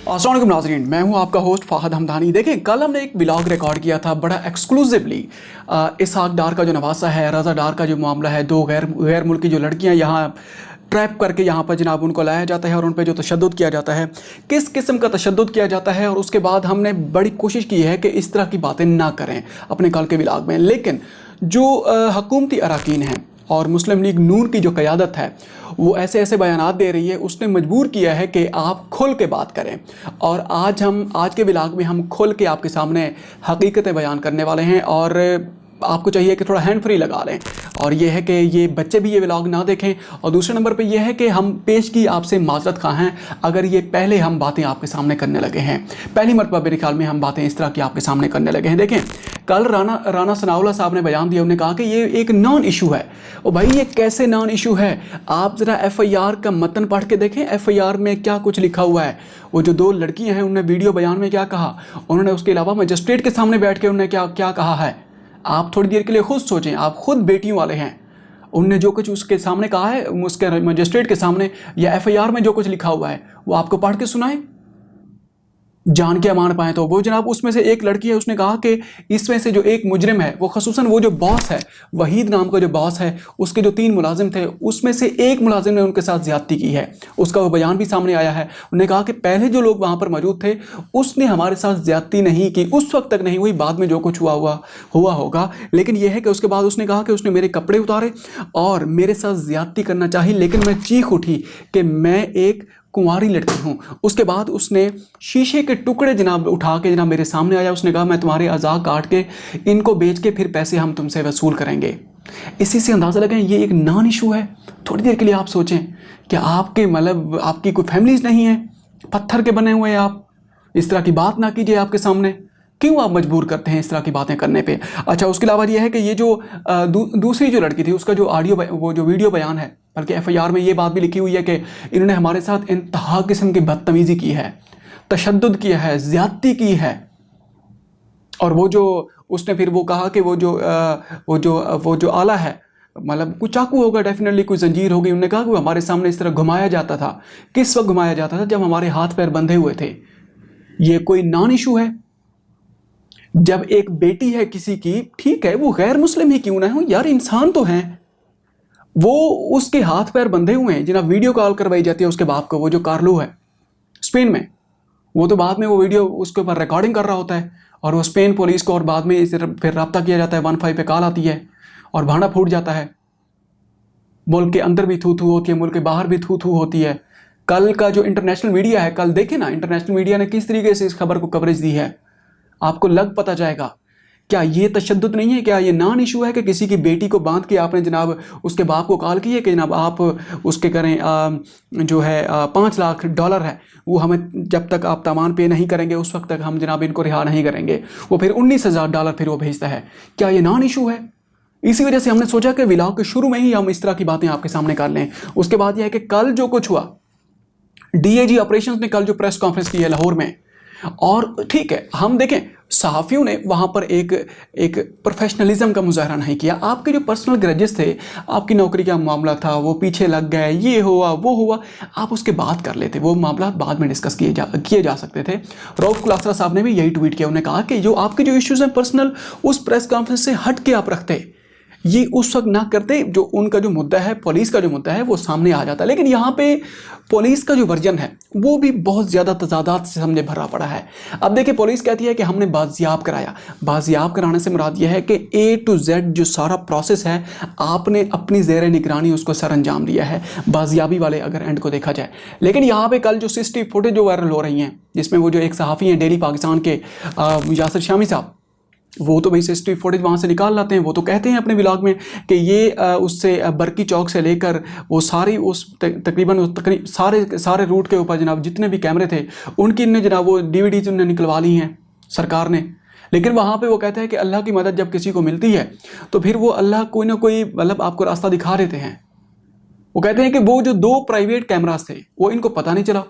अस्सलाम वालेकुम नाज़रीन, मैं हूं आपका होस्ट फ़ाहद हमदानी। देखें, कल हमने एक व्लॉग रिकॉर्ड किया था बड़ा एक्सक्लूसिवली। इसहाक डार का जो नवासा है, रज़ा डार का जो मामला है, दो गैर मुल्की जो लड़कियां यहाँ ट्रैप करके यहाँ पर जनाब उनको लाया जाता है और उन पर जो तशद्दुद किया जाता है, किस किस्म का तशद्दुद किया जाता है। और उसके बाद हमने बड़ी कोशिश की है कि इस तरह की बातें ना करें अपने कल के व्लॉग में। लेकिन जो हुकूमती अरकान हैं और मुस्लिम लीग नून की जो क़यादत है वो ऐसे ऐसे बयानात दे रही है, उसने मजबूर किया है कि आप खुल के बात करें। और आज के व्लॉग में हम खुल के आपके सामने हकीकतें बयान करने वाले हैं। और आपको चाहिए कि थोड़ा हैंड फ्री लगा लें। और ये है कि ये बच्चे भी ये व्लॉग ना देखें। और दूसरे नंबर पे ये है कि हम पेश की आपसे माजरत खा हैं अगर ये पहले हम बातें आपके सामने करने लगे हैं। पहली मरतबा मेरे ख्याल में हम बातें इस तरह की आपके सामने करने लगे हैं। देखें, कल राना सनाउल्लाह साहब ने बयान दिया, उन्होंने कहा कि ये एक नॉन इशू है। और भाई ये कैसे नॉन इशू है? आप ज़रा FIR का मतन पढ़ के देखें, FIR में क्या कुछ लिखा हुआ है। वो जो दो लड़कियां हैं उन्होंने वीडियो बयान में क्या कहा, उन्होंने उसके अलावा मजिस्ट्रेट के सामने बैठ के उन्होंने क्या क्या कहा है। आप थोड़ी देर के लिए खुद सोचें, आप खुद बेटियों वाले हैं। उनने जो कुछ उसके सामने कहा है, उसके मजिस्ट्रेट के सामने या FIR में जो कुछ लिखा हुआ है वो आपको पढ़ के सुनाएं, जान के मान पाए। तो वो जनाब उसमें से एक लड़की है, उसने कहा कि इसमें से जो एक मुजरिम है वो खसूसन वो जो बॉस है, वहीद नाम का जो बॉस है, उसके जो 3 मुलाजिम थे उसमें से एक मुलाजिम ने उनके साथ ज्यादती की है। उसका वो बयान भी सामने आया है। उन्होंने कहा कि पहले जो लोग वहाँ पर मौजूद थे उसने हमारे साथ ज्यादती नहीं की, उस वक्त तक नहीं हुई, बाद में जो कुछ हुआ होगा। लेकिन यह है कि उसके बाद उसने कहा कि उसने मेरे कपड़े उतारे और मेरे साथ ज्यादती करना चाही, लेकिन मैं चीख उठी कि मैं एक कुंवारी लड़की हूँ। उसके बाद उसने शीशे के टुकड़े जनाब उठा के जनाब मेरे सामने आया। उसने कहा मैं तुम्हारे अज़ा काट के इनको बेच के फिर पैसे हम तुमसे वसूल करेंगे। इसी से अंदाज़ा लगाएं ये एक नॉन इशू है। थोड़ी देर के लिए आप सोचें कि आपके मतलब आपकी कोई फैमिलीज नहीं है, पत्थर के बने हुए हैं आप, इस तरह की बात ना कीजिए आपके सामने। क्यों आप मजबूर करते हैं इस तरह की बातें करने पे? अच्छा, उसके अलावा ये है कि ये जो दूसरी जो लड़की थी उसका जो वो जो वीडियो बयान है, बल्कि FIR में ये बात भी लिखी हुई है कि इन्होंने हमारे साथ इंतहा किस्म की बदतमीज़ी की है, तशद्दुद किया है, ज़्यादती की है। और वो जो उसने फिर वो कहा कि वो जो आला है, मतलब कुछ चाकू होगा, डेफिनेटली कोई जंजीर होगी। उन्होंने कहा कि वो हमारे सामने इस तरह घुमाया जाता था। किस वक्त घुमाया जाता था? जब हमारे हाथ पैर बंधे हुए थे। ये कोई नॉन इशू है? जब एक बेटी है किसी की, ठीक है वो गैर मुस्लिम ही क्यों ना हो यार, इंसान तो हैं, वो उसके हाथ पैर बंधे हुए हैं। जनाब वीडियो कॉल करवाई जाती है उसके बाप को, वो जो कार्लो है स्पेन में, वो तो बाद में वो वीडियो उसके ऊपर रिकॉर्डिंग कर रहा होता है और वो स्पेन पुलिस को, और बाद में फिर रब्ता किया जाता है, 15 पे कॉल आती है और भांडा फूट जाता है। मुल्क के अंदर भी थू थू होती है, मुल्क के बाहर भी थू थू होती है। कल का जो इंटरनेशनल मीडिया है, कल देखे ना इंटरनेशनल मीडिया ने किस तरीके से इस खबर को कवरेज दी है, आपको लग पता जाएगा। क्या ये तशद्दुद नहीं है? क्या ये नॉन इशू है कि किसी की बेटी को बांध के आपने जनाब उसके बाप को कॉल की है कि जनाब आप उसके करें जो है $5 लाख है वो हमें, जब तक आप तामान पे नहीं करेंगे उस वक्त तक हम जनाब इनको रिहा नहीं करेंगे। वो फिर $19,000 फिर वो भेजता है। क्या ये नॉन इशू है? इसी वजह से हमने सोचा कि व्लॉग के शुरू में ही हम इस तरह की बातें आपके सामने कर लें। उसके बाद यह है कि कल जो कुछ हुआ, DIG ऑपरेशंस ने कल जो प्रेस कॉन्फ्रेंस की है लाहौर में, और ठीक है हम देखें सहाफ़ियों ने वहाँ पर एक प्रोफेशनलिज्म का मुजाहरा नहीं किया। आपके जो पर्सनल ग्रजेस थे, आपकी नौकरी का मामला था, वो पीछे लग गए, ये हुआ वो हुआ, आप उसके बात कर लेते, वो मामला बाद में डिस्कस किए जा सकते थे। रऊफ कुलासरा साहब ने भी यही ट्वीट किया, उन्होंने कहा कि जो आपके जो इश्यूज़ हैं पर्सनल, उस प्रेस कॉन्फ्रेंस से हट के आप रखते, ये उस वक्त ना करते, जो उनका जो मुद्दा है, पुलिस का जो मुद्दा है वो सामने आ जाता। लेकिन यहाँ पे पुलिस का जो वर्जन है वो भी बहुत ज़्यादा तजादात से हमने भरा पड़ा है। अब देखिए, पुलिस कहती है कि हमने बाजियाब कराया। बाजियाब कराने से मुराद यह है कि A to Z जो सारा प्रोसेस है आपने अपनी ज़ेर निगरानी उसको सर अंजाम दिया है, बाजियाबी वाले अगर एंड को देखा जाए। लेकिन यहाँ पे कल जो CCTV फुटेज जो वायरल हो रही हैं, जिसमें वो जो एक सहाफ़ी हैं डेली पाकिस्तान के यासिर शामी साहब, वो तो भाई CCTV फुटेज वहाँ से निकाल लाते हैं। वो तो कहते हैं अपने व्लॉग में कि ये उससे बरकी चौक से लेकर वो सारी उस तकरीबन सारे रूट के ऊपर जनाब जितने भी कैमरे थे उनकी इनने जनाब वो DVDs उन्हें निकलवा ली हैं सरकार ने। लेकिन वहाँ पे वो कहते हैं कि अल्लाह की मदद जब किसी को मिलती है तो फिर वो अल्लाह कोई ना कोई मतलब आपको रास्ता दिखा देते हैं। वो कहते हैं कि वो जो 2 प्राइवेट कैमरास थे वो इनको पता नहीं चला,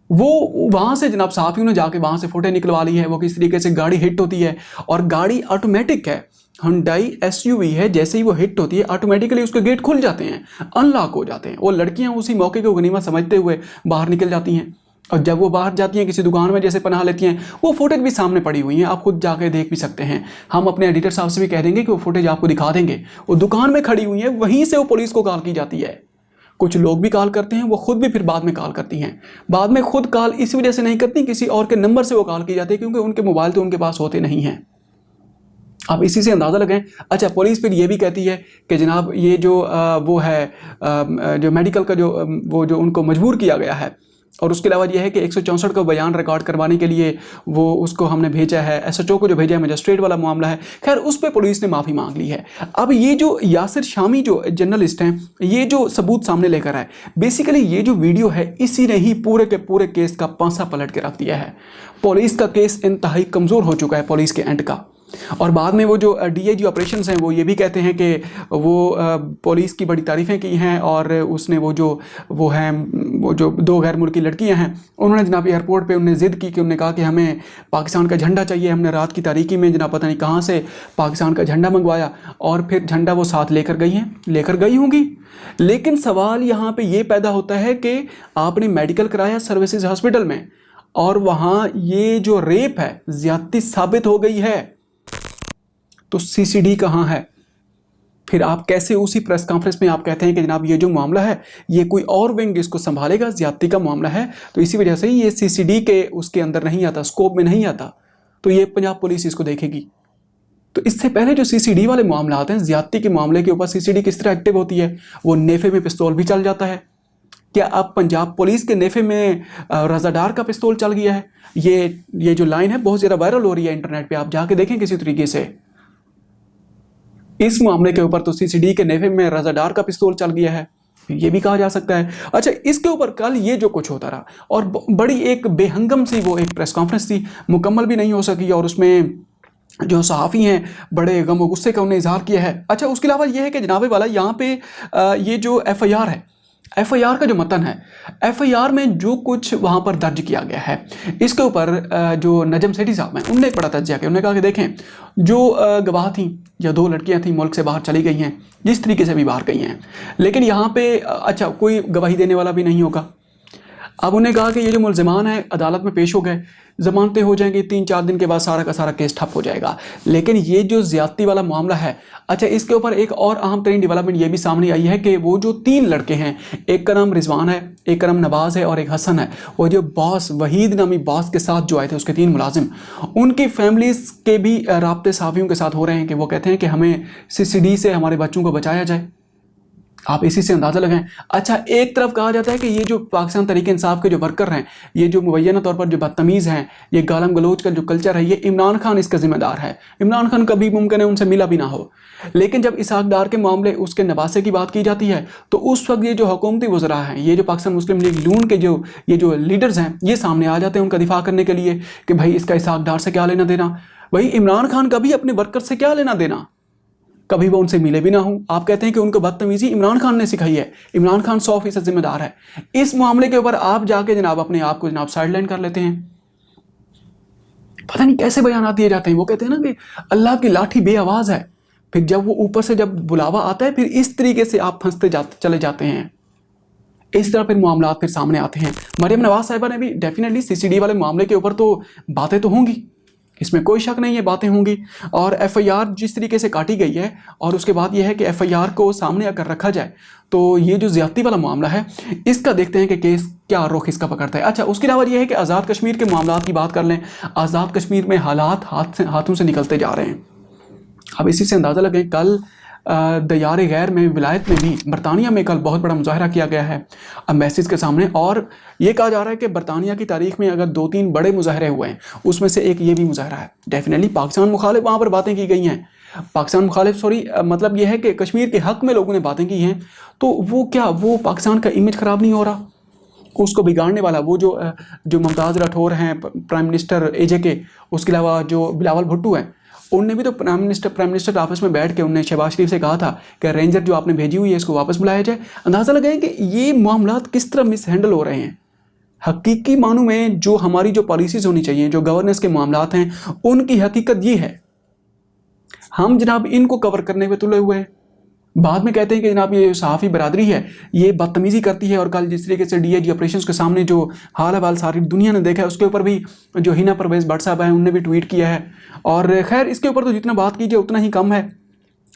वो वहां से जनाब सहाफियों ने जाके वहां से फोटो निकलवा ली है। वो किस तरीके से गाड़ी हिट होती है, और गाड़ी ऑटोमेटिक है, Hyundai SUV है, जैसे ही वो हिट होती है ऑटोमेटिकली उसके गेट खुल जाते हैं, अनलॉक हो जाते हैं। वो लड़कियां उसी मौके को गनीमत समझते हुए बाहर निकल जाती हैं। और जब वो बाहर जाती हैं किसी दुकान में जैसे पनाह लेती हैं, वो फुटेज भी सामने पड़ी हुई हैं, आप खुद जाके देख भी सकते हैं। हम अपने एडिटर साहब से भी कह देंगे कि वो फुटेज आपको दिखा देंगे। वो दुकान में खड़ी हुई है, वहीं से वो पुलिस को कॉल की जाती है। कुछ लोग भी कॉल करते हैं, वो खुद भी फिर बाद में कॉल करती हैं। बाद में खुद कॉल इस वजह से नहीं करती, किसी और के नंबर से वो कॉल की जाती है, क्योंकि उनके मोबाइल तो उनके पास होते नहीं हैं। आप इसी से अंदाज़ा लगाएं। अच्छा, पुलिस फिर ये भी कहती है कि जनाब ये जो वो है जो मेडिकल का वो जो उनको मजबूर किया गया है, और उसके अलावा ये है कि 164 का बयान रिकॉर्ड करवाने के लिए वो उसको हमने भेजा है, एसएचओ को जो भेजा है, मजिस्ट्रेट वाला मामला है। खैर उस पर पुलिस ने माफ़ी मांग ली है। अब ये जो यासिर शामी जो जर्नलिस्ट हैं, ये जो सबूत सामने लेकर आए, बेसिकली ये जो वीडियो है इसी ने ही पूरे के पूरे केस का पांसा पलट के रख दिया है। पुलिस का केस इंतहाई कमज़ोर हो चुका है, पुलिस के एंड का। और बाद में वो जो डीआईजी ऑपरेशंस हैं वो ये भी कहते हैं कि वो पुलिस की बड़ी तारीफ़ें की हैं, और उसने वो जो 2 गैर मुल्की लड़कियां हैं, उन्होंने जनाब एयरपोर्ट पे उन्हें ज़िद की कि उन्होंने कहा कि हमें पाकिस्तान का झंडा चाहिए। हमने रात की तारीकी में जनाब पता नहीं कहाँ से पाकिस्तान का झंडा मंगवाया, और फिर झंडा वो साथ लेकर गई होंगी। लेकिन सवाल यहाँ पर ये पैदा होता है कि आपने मेडिकल कराया सर्विसेज हॉस्पिटल में, और वहाँ ये जो रेप है ज़्यादती साबित हो गई है, तो सीसीडी कहाँ है? फिर आप कैसे उसी प्रेस कॉन्फ्रेंस में आप कहते हैं कि जनाब ये जो मामला है ये कोई और विंग इसको संभालेगा, ज्यादती का मामला है, तो इसी वजह से ये सीसीडी के उसके अंदर नहीं आता, स्कोप में नहीं आता, तो ये पंजाब पुलिस इसको देखेगी। तो इससे पहले जो सीसीडी वाले मामला आते हैं, ज्यादती के मामले के ऊपर सीसीडी किस तरह एक्टिव होती है, वो नेफे में पिस्तौल भी चल जाता है। क्या अब पंजाब पुलिस के नेफे में रजादार का पिस्तौल चल गया है? ये जो लाइन है बहुत ज़्यादा वायरल हो रही है इंटरनेट पे, आप जाके देखें किसी तरीके से। इस मामले के ऊपर तो सीसीडी के नेफे में रजादार का पिस्तौल चल गया है, ये भी कहा जा सकता है। अच्छा, इसके ऊपर कल ये जो कुछ होता रहा, और बड़ी एक बेहंगम सी वो एक प्रेस कॉन्फ्रेंस थी, मुकम्मल भी नहीं हो सकी, और उसमें जो सहाफ़ी हैं बड़े गम और गुस्से का उन्हें इजहार किया है। अच्छा, उसके अलावा ये है कि जनाबे वाला यहाँ पे ये जो एफआईआर है, एफआईआर का जो मतन है, एफआईआर में जो कुछ वहाँ पर दर्ज किया गया है, इसके ऊपर जो नजम सेठी साहब हैं उन्होंने एक बड़ा तज्जिया किया। उन्होंने कहा कि देखें जो गवाह थी या 2 लड़कियाँ थीं मुल्क से बाहर चली गई हैं, जिस तरीके से भी बाहर गई हैं, लेकिन यहाँ पे अच्छा कोई गवाही देने वाला भी नहीं होगा। अब उन्हें कहा कि ये जो मुलज़िमान है अदालत में पेश हो गए, ज़मानतें हो जाएंगी, 3-4 दिन के बाद सारा का सारा केस ठप हो जाएगा। लेकिन ये जो ज़्यादती वाला मामला है, अच्छा इसके ऊपर एक और अहम तरीन डेवलपमेंट ये भी सामने आई है कि वो जो 3 लड़के हैं, एक का नाम रिजवान है, एक का नाम नवाज़ है और एक हसन है, वो जो बॉस वहीद नामी बॉस के साथ जो आए थे उसके 3 मुलाजिम, उनकी फैमिलीज़ के भी राब्ते सहाफ़ियों के साथ हो रहे हैं कि वो कहते हैं कि हमें सीसीडी से हमारे बच्चों को बचाया जाए। आप इसी से अंदाज़ा लगाएं। अच्छा, एक तरफ कहा जाता है कि ये जो पाकिस्तान तहरीक इंसाफ के जो वर्कर हैं, ये जो मुबैना तौर पर जो बदतमीज़ हैं, ये गालम गलोच का जो कल्चर है, ये इमरान खान इसका जिम्मेदार है। इमरान खान कभी मुमकिन है उनसे मिला भी ना हो, लेकिन जब इसहाक डार के मामले उसके नवासे की बात की जाती है, तो उस वक्त ये जो हुकूमती वज़रा हैं, ये जो पाकिस्तान मुस्लिम लीग नून के ये जो लीडर्स हैं, ये सामने आ जाते हैं उनका दिफा करने के लिए कि भाई इसका इसहाक डार से क्या लेना देना, भाई इमरान खान का भी अपने वर्कर से क्या लेना देना, कभी वो उनसे मिले भी ना हो। आप कहते हैं कि उनको बदतमीजी इमरान खान ने सिखाई है, इमरान खान 100% जिम्मेदार है। इस मामले के ऊपर आप जाके जनाब अपने आप को जनाब साइडलाइन कर लेते हैं। पता नहीं कैसे बयान दिए जाते हैं। वो कहते हैं ना कि अल्लाह की लाठी बेआवाज है, फिर जब वो ऊपर से जब बुलावा आता है फिर इस तरीके से आप फंसते चले जाते हैं। इस तरह फिर मामला फिर सामने आते हैं। मरियम नवाज साहिबा ने भी डेफिनेटली सीसीडी वाले मामले के ऊपर तो बातें तो होंगी, इसमें कोई शक नहीं है, बातें होंगी। और एफआईआर जिस तरीके से काटी गई है, और उसके बाद यह है कि एफआईआर को सामने अगर रखा जाए तो ये जो ज़्यादती वाला मामला है इसका देखते हैं कि केस क्या रुख इसका पकड़ता है। अच्छा, उसके अलावा यह है कि आज़ाद कश्मीर के मामला की बात कर लें। आज़ाद कश्मीर में हालात हाथों से निकलते जा रहे हैं। अब इसी से अंदाज़ा लगें, कल दयार गैर में विलायत में भी बरतानिया में कल बहुत बड़ा मुजाहरा किया गया है मैसेज के सामने, और ये कहा जा रहा है कि बरतानिया की तारीख में अगर 2-3 बड़े मुजाहरे हुए हैं उसमें से एक ये भी मुजाहरा है। डेफिनेटली पाकिस्तान मुखालिफ वहाँ पर बातें की गई हैं, पाकिस्तान मुखालिफ मतलब ये है कि कश्मीर के हक़ में लोगों ने बातें की हैं, तो वो पाकिस्तान का इमेज ख़राब नहीं हो रहा? उसको बिगाड़ने वाला वो जो मुमताज़ राठौर हैं प्राइम मिनिस्टर AJK, उसके अलावा जो बिलावल भुट्टो हैं, उनने भी तो प्राइम मिनिस्टर आपस में बैठ के उन्होंने शहबाज शरीफ से कहा था कि रेंजर जो आपने भेजी हुई है इसको वापस बुलाया जाए। अंदाज़ा लगाएं कि ये मामलात किस तरह मिस हैंडल हो रहे हैं। हकीकी मानों में जो हमारी जो पॉलिसीज़ होनी चाहिए, जो गवर्नेंस के मामलात हैं, उनकी हकीकत ये है, हम जनाब इनको कवर करने में तुले हुए हैं। बाद में कहते हैं कि जनाब ये सहाफ़ी बरादरी है ये बदतमीज़ी करती है, और कल जिस तरीके से DIG ऑपरेशंस के सामने जो हाल हवाल सारी दुनिया ने देखा है उसके ऊपर भी जो हिना परवेज़ भट्ट साहब हैं उनने भी ट्वीट किया है। और खैर इसके ऊपर तो जितना बात कीजिए उतना ही कम है।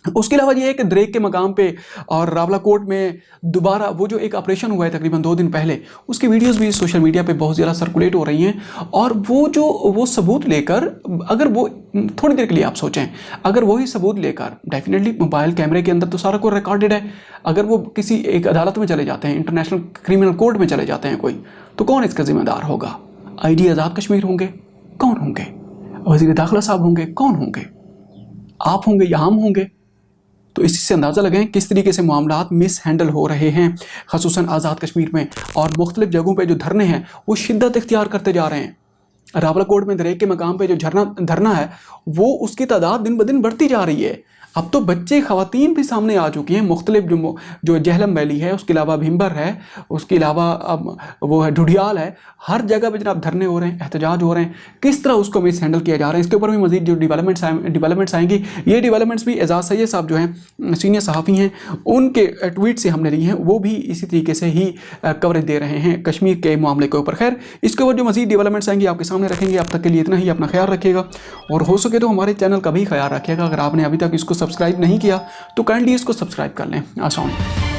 उसके अलावा ये है कि द्रेक के मकाम पे और रावलाकोट में दोबारा वो जो एक ऑपरेशन हुआ है तकरीबन 2 दिन पहले, उसकी वीडियोस भी सोशल मीडिया पे बहुत ज़्यादा सर्कुलेट हो रही हैं। और वो सबूत लेकर, अगर वो थोड़ी देर के लिए आप सोचें, अगर वही सबूत लेकर, डेफिनेटली मोबाइल कैमरे के अंदर तो सारा कुछ रिकॉर्डेड है, अगर वो किसी एक अदालत में चले जाते हैं, इंटरनेशनल क्रिमिनल कोर्ट में चले जाते हैं कोई, तो कौन इसका जिम्मेदार होगा? IG आज़ाद कश्मीर होंगे? कौन होंगे? वज़ीर दाखिला साहब होंगे? कौन होंगे? आप होंगे या हम होंगे? तो इसी से अंदाज़ा लगाएं किस तरीके से मामलात मिस हैंडल हो रहे हैं, ख़ुसूसन आज़ाद कश्मीर में। और मुख्तलिफ जगहों पे जो धरने हैं वो शिद्दत इख्तियार करते जा रहे हैं। रावलाकोट में दरेक के मकाम पे जो धरना है वो उसकी तादाद दिन ब दिन बढ़ती जा रही है। अब तो बच्चे ख़वातीन भी सामने आ चुकी हैं। मुख्तलिफ जो जेहलम वैली है, उसके अलावा भीमबर है, उसके अलावा अब वो है ढुडियाल है, हर जगह पे जनाब धरने हो रहे हैं, एहतजाज हो रहे हैं। किस तरह उसको मिस हैंडल किया जा रहा है, इसके ऊपर भी मज़ीद जो डेवलपमेंट्स आएंगी, ये डेवलपमेंट्स भी एजाज़ सैयद साहब जो हैं सीनियर सहाफ़ी हैं, उनके ट्वीट से हमने ली हैं, वो भी इसी तरीके से ही कवरेज दे रहे हैं कश्मीर के मामले के ऊपर। खैर इसके ऊपर जो मज़ीद डेवलपमेंट्स आएंगी आपके सामने रखेंगे। अब तक के लिए इतना ही, अपना ख्याल रखिएगा और हो सके तो हमारे चैनल का भी ख्याल रखिएगा। अगर आपने अभी तक इसको सब्सक्राइब नहीं किया तो काइंडली इसको सब्सक्राइब कर लें। अस्सलाम वालेकुम।